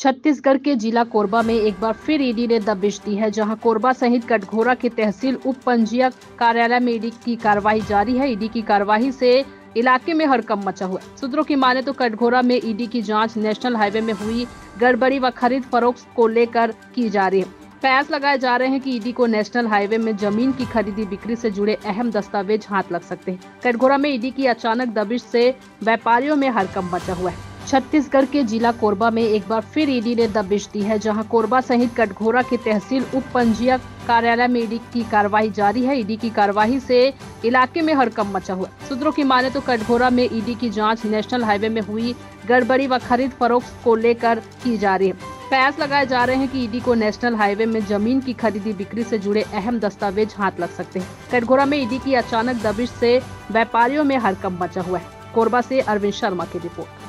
छत्तीसगढ़ के जिला कोरबा में एक बार फिर ईडी ने दबिश दी है, जहां कोरबा सहित कटघोरा के तहसील उप पंजीयक कार्यालय में ईडी की कार्रवाई जारी है। ईडी की कार्रवाई से इलाके में हड़कंप मचा हुआ है। सूत्रों की माने तो कटघोरा में ईडी की जांच नेशनल हाईवे में हुई गड़बड़ी व खरीद फरोख्त को लेकर की जा रही है। कयास लगाए जा रहे हैं कि ईडी को नेशनल हाईवे में जमीन की खरीदी बिक्री से जुड़े अहम दस्तावेज हाथ लग सकते हैं। कटघोरा में ईडी की अचानक दबिश से व्यापारियों में हड़कंप मचा हुआ है। छत्तीसगढ़ के जिला कोरबा में एक बार फिर ईडी ने दबिश दी है, जहां कोरबा सहित कटघोरा के तहसील उप पंजीयक कार्यालय में ईडी की कार्रवाई जारी है। ईडी की कार्रवाई से इलाके में हड़कंप मचा हुआ है। सूत्रों की माने तो कटघोरा में ईडी की जांच नेशनल हाईवे में हुई गड़बड़ी व खरीद फरोख्त को लेकर की जा रही है। कयास लगाए जा रहे हैं कि ईडी को नेशनल हाईवे में जमीन की खरीदी बिक्री से जुड़े अहम दस्तावेज हाथ लग सकते हैं। कटघोरा में ईडी की अचानक दबिश से व्यापारियों में हड़कंप मचा हुआ है। कोरबा से अरविंद शर्मा की रिपोर्ट।